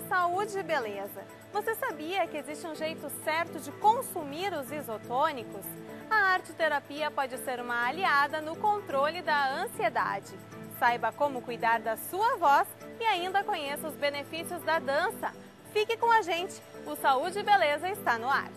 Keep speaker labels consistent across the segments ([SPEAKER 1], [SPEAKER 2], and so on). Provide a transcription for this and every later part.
[SPEAKER 1] Saúde e Beleza. Você sabia que existe um jeito certo de consumir os isotônicos? A arte-terapia pode ser uma aliada no controle da ansiedade. Saiba como cuidar da sua voz e ainda conheça os benefícios da dança. Fique com a gente, o Saúde e Beleza está no ar.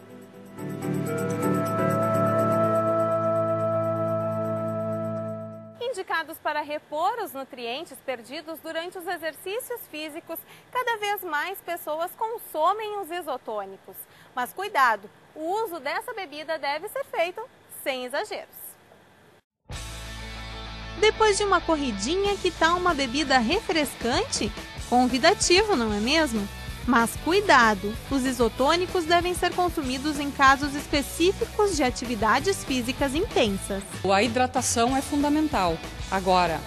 [SPEAKER 1] Indicados para repor os nutrientes perdidos durante os exercícios físicos, cada vez mais pessoas consomem os isotônicos. Mas cuidado, o uso dessa bebida deve ser feito sem exageros. Depois de uma corridinha, que tal uma bebida refrescante? Convidativo, não é mesmo? Mas cuidado, os isotônicos devem ser consumidos em casos específicos de atividades físicas intensas.
[SPEAKER 2] A hidratação é fundamental. Agora,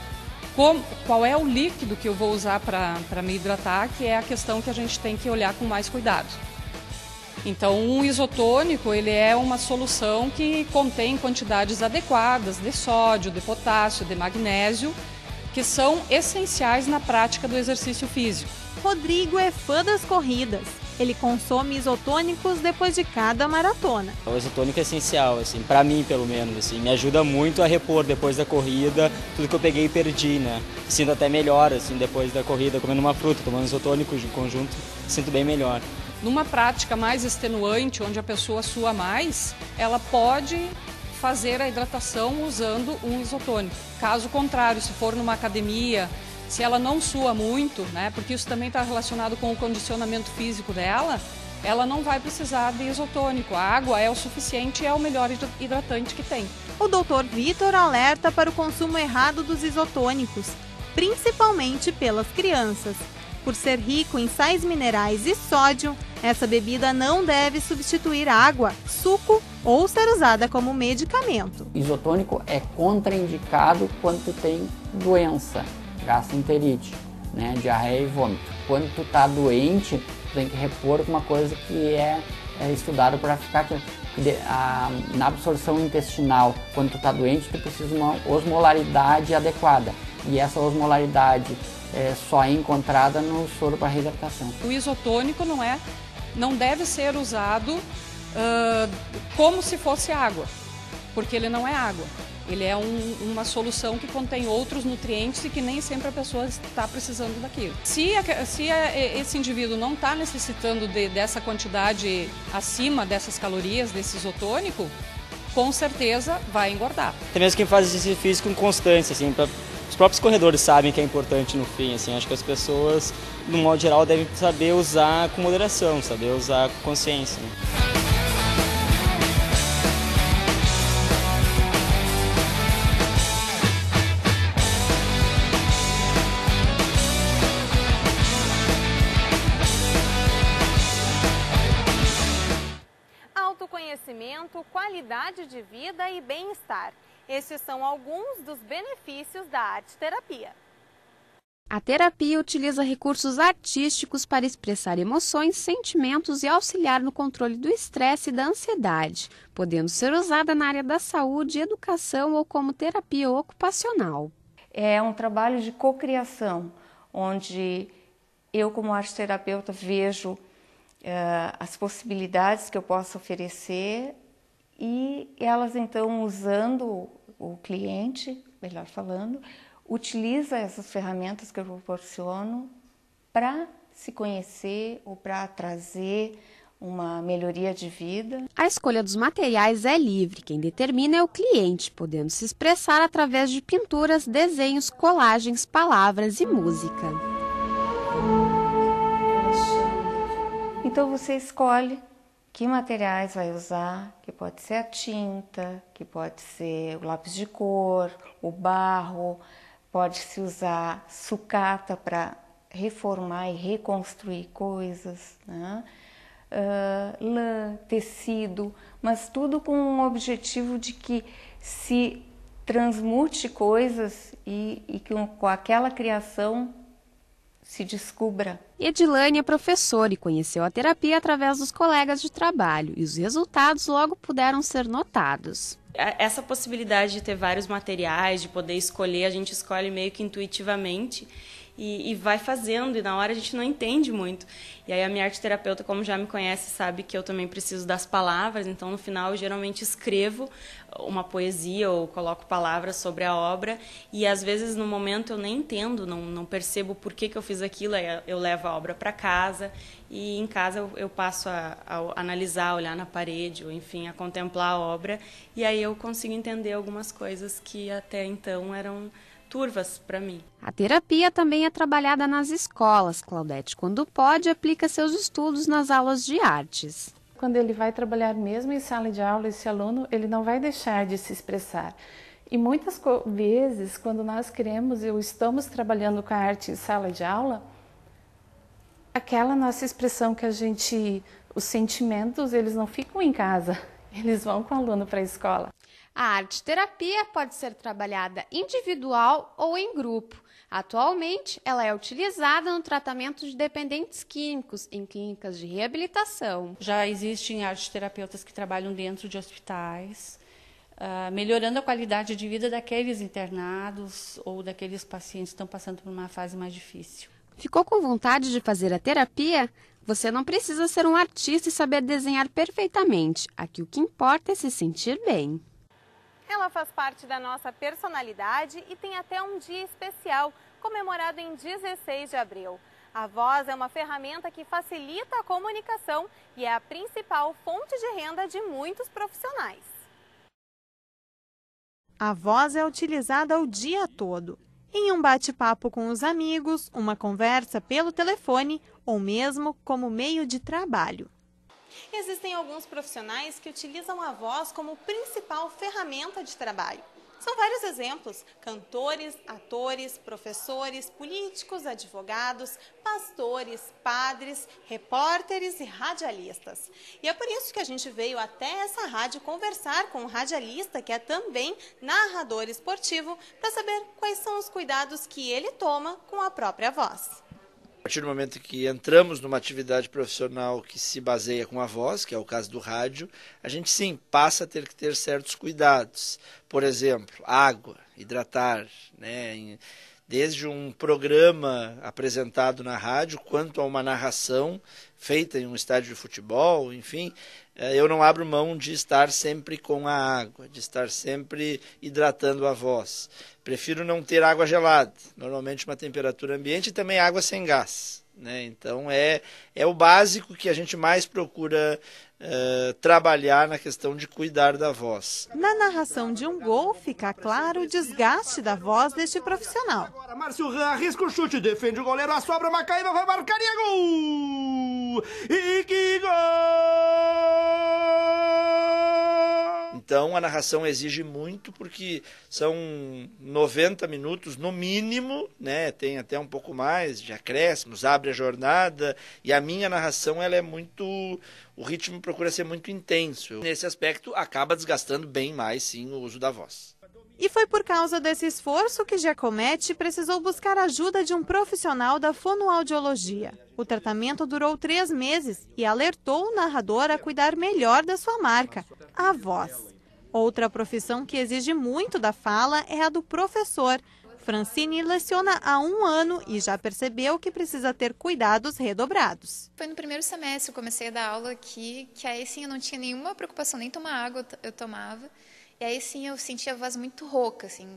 [SPEAKER 2] qual é o líquido que eu vou usar para me hidratar, que é a questão que a gente tem que olhar com mais cuidado. Então, um isotônico ele é uma solução que contém quantidades adequadas de sódio, de potássio, de magnésio, que são essenciais na prática do exercício físico.
[SPEAKER 1] Rodrigo é fã das corridas. Ele consome isotônicos depois de cada maratona.
[SPEAKER 3] O isotônico é essencial, assim, para mim pelo menos, assim, me ajuda muito a repor depois da corrida tudo que eu peguei e perdi, né? Sinto até melhor, assim, depois da corrida, comendo uma fruta, tomando isotônico em conjunto, sinto bem melhor.
[SPEAKER 2] Numa prática mais extenuante, onde a pessoa sua mais, ela pode fazer a hidratação usando um isotônico. Caso contrário, se for numa academia, se ela não sua muito, né, porque isso também está relacionado com o condicionamento físico dela, ela não vai precisar de isotônico. A água é o suficiente e é o melhor hidratante que tem.
[SPEAKER 1] O Dr. Vitor alerta para o consumo errado dos isotônicos, principalmente pelas crianças. Por ser rico em sais minerais e sódio, essa bebida não deve substituir água, suco ou ser usada como medicamento.
[SPEAKER 4] Isotônico é contraindicado quando tu tem doença, gastroenterite, né, diarreia e vômito. Quando tu tá doente, tu tem que repor com uma coisa que é estudado para ficar na absorção intestinal. Quando tu tá doente, tu precisa de uma osmolaridade adequada. E essa osmolaridade só é encontrada no soro para reidratação.
[SPEAKER 2] O isotônico não deve ser usado como se fosse água, porque ele não é água. Ele é uma solução que contém outros nutrientes e que nem sempre a pessoa está precisando daquilo. Se esse indivíduo não está necessitando dessa quantidade acima dessas calorias, desse isotônico, com certeza vai engordar.
[SPEAKER 3] Até mesmo quem faz exercício físico com constância, assim, os próprios corredores sabem que é importante no fim, assim, acho que as pessoas, no modo geral, devem saber usar com moderação, saber usar com consciência, né?
[SPEAKER 1] Autoconhecimento, qualidade de vida e bem-estar. Estes são alguns dos benefícios da arte-terapia.
[SPEAKER 5] A terapia utiliza recursos artísticos para expressar emoções, sentimentos e auxiliar no controle do estresse e da ansiedade, podendo ser usada na área da saúde, educação ou como terapia ocupacional.
[SPEAKER 6] É um trabalho de cocriação, onde eu, como arte-terapeuta, vejo as possibilidades que eu posso oferecer e elas, então, usando o cliente, melhor falando, utiliza essas ferramentas que eu proporciono para se conhecer ou para trazer uma melhoria de vida.
[SPEAKER 5] A escolha dos materiais é livre, quem determina é o cliente, podendo se expressar através de pinturas, desenhos, colagens, palavras e música.
[SPEAKER 6] Então você escolhe que materiais vai usar, que pode ser a tinta, que pode ser o lápis de cor, o barro, pode-se usar sucata para reformar e reconstruir coisas, né? Lã, tecido, mas tudo com o objetivo de que se transmute coisas e que com aquela criação se descubra.
[SPEAKER 5] Edilane é professora e conheceu a terapia através dos colegas de trabalho e os resultados logo puderam ser notados.
[SPEAKER 7] Essa possibilidade de ter vários materiais, de poder escolher, a gente escolhe meio que intuitivamente e vai fazendo, e na hora a gente não entende muito. E aí a minha arteterapeuta, como já me conhece, sabe que eu também preciso das palavras, então no final eu geralmente escrevo uma poesia ou coloco palavras sobre a obra, e às vezes no momento eu nem entendo, não percebo por que eu fiz aquilo, aí eu levo a obra para casa, e em casa eu passo a analisar, olhar na parede, ou enfim, a contemplar a obra, e aí eu consigo entender algumas coisas que até então eram turvas para mim.
[SPEAKER 5] A terapia também é trabalhada nas escolas. Claudete, quando pode, aplica seus estudos nas aulas de artes.
[SPEAKER 8] Quando ele vai trabalhar mesmo em sala de aula, esse aluno ele não vai deixar de se expressar. E muitas vezes, quando nós queremos ou estamos trabalhando com a arte em sala de aula, aquela nossa expressão que os sentimentos, eles não ficam em casa, eles vão com o aluno para a escola.
[SPEAKER 5] A arte-terapia pode ser trabalhada individual ou em grupo. Atualmente, ela é utilizada no tratamento de dependentes químicos em clínicas de reabilitação.
[SPEAKER 9] Já existem arte-terapeutas que trabalham dentro de hospitais, melhorando a qualidade de vida daqueles internados ou daqueles pacientes que estão passando por uma fase mais difícil.
[SPEAKER 5] Ficou com vontade de fazer a terapia? Você não precisa ser um artista e saber desenhar perfeitamente. Aqui o que importa é se sentir bem.
[SPEAKER 1] Ela faz parte da nossa personalidade e tem até um dia especial, comemorado em 16 de abril. A voz é uma ferramenta que facilita a comunicação e é a principal fonte de renda de muitos profissionais. A voz é utilizada o dia todo, em um bate-papo com os amigos, uma conversa pelo telefone ou mesmo como meio de trabalho. Existem alguns profissionais que utilizam a voz como principal ferramenta de trabalho. São vários exemplos: cantores, atores, professores, políticos, advogados, pastores, padres, repórteres e radialistas. E é por isso que a gente veio até essa rádio conversar com um radialista que é também narrador esportivo para saber quais são os cuidados que ele toma com a própria voz.
[SPEAKER 10] A partir do momento que entramos numa atividade profissional que se baseia com a voz, que é o caso do rádio, a gente sim passa a ter que ter certos cuidados. Por exemplo, água, hidratar, né? Desde um programa apresentado na rádio, quanto a uma narração feita em um estádio de futebol, enfim, eu não abro mão de estar sempre com a água, de estar sempre hidratando a voz. Prefiro não ter água gelada, normalmente uma temperatura ambiente, e também água sem gás, né? Então é o básico que a gente mais procura trabalhar na questão de cuidar da voz.
[SPEAKER 1] Na narração de um gol, fica claro o desgaste da voz deste profissional.
[SPEAKER 11] Agora, Márcio Ran arrisca o chute, defende o goleiro, a sobra, Macaíba vai marcar e é gol! E que gol!
[SPEAKER 10] Então a narração exige muito, porque são 90 minutos no mínimo, né? Tem até um pouco mais de acréscimos, abre a jornada, e a minha narração ela é muito... O ritmo procura ser muito intenso. Nesse aspecto, acaba desgastando bem mais, sim, o uso da voz.
[SPEAKER 1] E foi por causa desse esforço que Giacometti precisou buscar a ajuda de um profissional da fonoaudiologia. O tratamento durou 3 meses e alertou o narrador a cuidar melhor da sua marca, a voz. Outra profissão que exige muito da fala é a do professor. Francine leciona há 1 ano e já percebeu que precisa ter cuidados redobrados.
[SPEAKER 12] Foi no primeiro semestre, eu comecei a dar aula aqui, que aí sim eu não tinha nenhuma preocupação, nem tomar água eu tomava. E aí sim eu sentia a voz muito rouca, assim,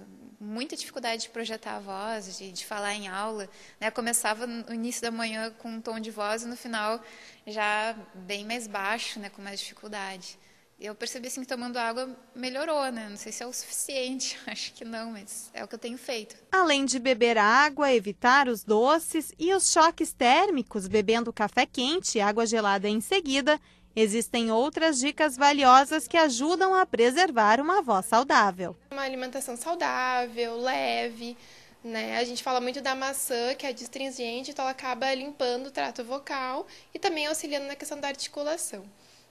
[SPEAKER 12] muita dificuldade de projetar a voz, de falar em aula, né? Eu começava no início da manhã com um tom de voz e no final já bem mais baixo, né? Com mais dificuldade. Eu percebi assim, que tomando água melhorou, né? Não sei se é o suficiente, acho que não, mas é o que eu tenho feito.
[SPEAKER 1] Além de beber água, evitar os doces e os choques térmicos, bebendo café quente e água gelada em seguida, existem outras dicas valiosas que ajudam a preservar uma voz saudável.
[SPEAKER 13] Uma alimentação saudável, leve, né? A gente fala muito da maçã, que é astringente, então ela acaba limpando o trato vocal e também auxiliando na questão da articulação.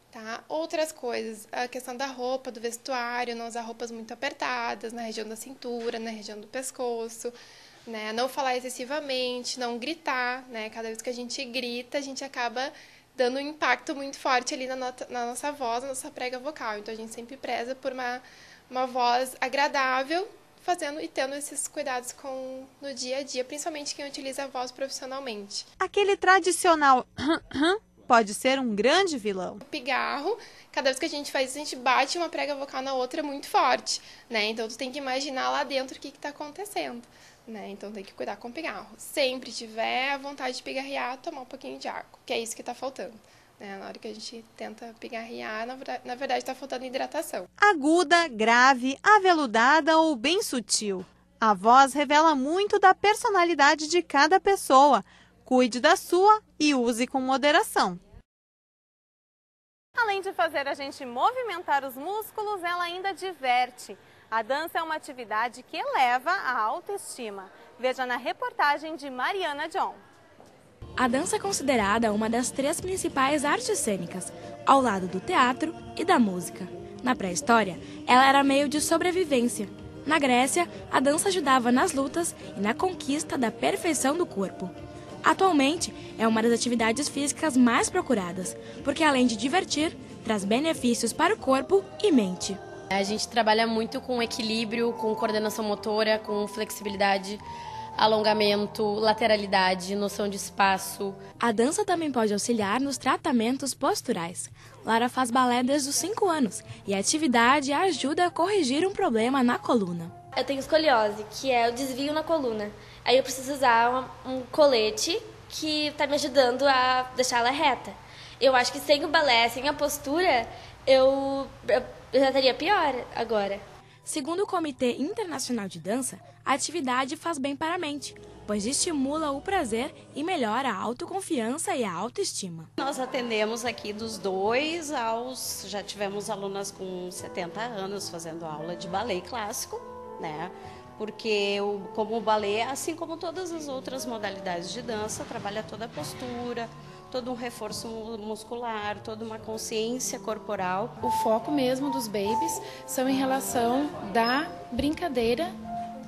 [SPEAKER 13] Tá? Outras coisas, a questão da roupa, do vestuário, não usar roupas muito apertadas na região da cintura, na região do pescoço, né? Não falar excessivamente, não gritar, né? Cada vez que a gente grita, a gente acaba dando um impacto muito forte ali na nossa voz, na nossa prega vocal. Então a gente sempre preza por uma voz agradável, fazendo e tendo esses cuidados no dia a dia, principalmente quem utiliza a voz profissionalmente.
[SPEAKER 1] Aquele tradicional pode ser um grande vilão.
[SPEAKER 13] O pigarro, cada vez que a gente faz isso, a gente bate uma prega vocal na outra muito forte, né? Então tu tem que imaginar lá dentro o que está acontecendo, né? Então tem que cuidar com o pigarro. Sempre tiver a vontade de pigarrear, tomar um pouquinho de água, que é isso que está faltando. Na hora que a gente tenta pigarrear, na verdade está faltando hidratação.
[SPEAKER 1] Aguda, grave, aveludada ou bem sutil. A voz revela muito da personalidade de cada pessoa. Cuide da sua e use com moderação. Além de fazer a gente movimentar os músculos, ela ainda diverte. A dança é uma atividade que eleva a autoestima. Veja na reportagem de Mariana John.
[SPEAKER 14] A dança é considerada uma das 3 principais artes cênicas, ao lado do teatro e da música. Na pré-história, ela era meio de sobrevivência. Na Grécia, a dança ajudava nas lutas e na conquista da perfeição do corpo. Atualmente, é uma das atividades físicas mais procuradas, porque além de divertir, traz benefícios para o corpo e mente.
[SPEAKER 15] A gente trabalha muito com equilíbrio, com coordenação motora, com flexibilidade, alongamento, lateralidade, noção de espaço.
[SPEAKER 14] A dança também pode auxiliar nos tratamentos posturais. Lara faz balé desde os 5 anos e a atividade ajuda a corrigir um problema na coluna.
[SPEAKER 16] Eu tenho escoliose, que é o desvio na coluna. Aí eu preciso usar um colete que está me ajudando a deixar ela reta. Eu acho que sem o balé, sem a postura, eu já estaria pior agora.
[SPEAKER 14] Segundo o Comitê Internacional de Dança, a atividade faz bem para a mente, pois estimula o prazer e melhora a autoconfiança e a autoestima.
[SPEAKER 17] Nós atendemos aqui dos 2 aos... Já tivemos alunas com 70 anos fazendo aula de balé clássico, né? Porque como o balé, assim como todas as outras modalidades de dança, trabalha toda a postura, todo um reforço muscular, toda uma consciência corporal.
[SPEAKER 8] O foco mesmo dos babies são em relação da brincadeira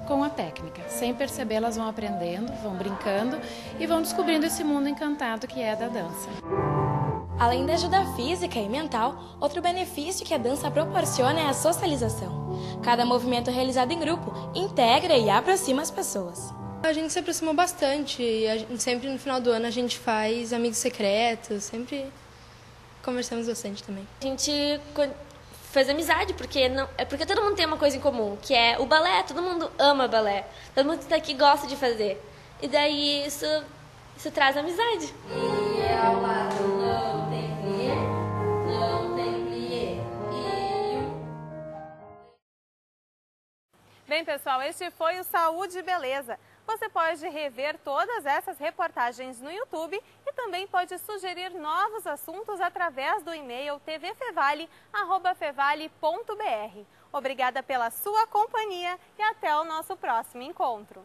[SPEAKER 8] com a técnica. Sem perceber, elas vão aprendendo, vão brincando e vão descobrindo esse mundo encantado que é da dança.
[SPEAKER 14] Além da ajuda física e mental, outro benefício que a dança proporciona é a socialização. Cada movimento realizado em grupo integra e aproxima as pessoas.
[SPEAKER 18] A gente se aproximou bastante, sempre no final do ano a gente faz amigos secretos, sempre conversamos bastante também.
[SPEAKER 16] A gente fez amizade, porque todo mundo tem uma coisa em comum, que é o balé, todo mundo ama balé, todo mundo que está aqui gosta de fazer. E daí isso traz amizade.
[SPEAKER 19] E é ao lado, não tem plié, não tem plié.
[SPEAKER 1] Bem, pessoal, este foi o Saúde e Beleza. Você pode rever todas essas reportagens no YouTube e também pode sugerir novos assuntos através do e-mail tvfevale@fevale.br. Obrigada pela sua companhia e até o nosso próximo encontro.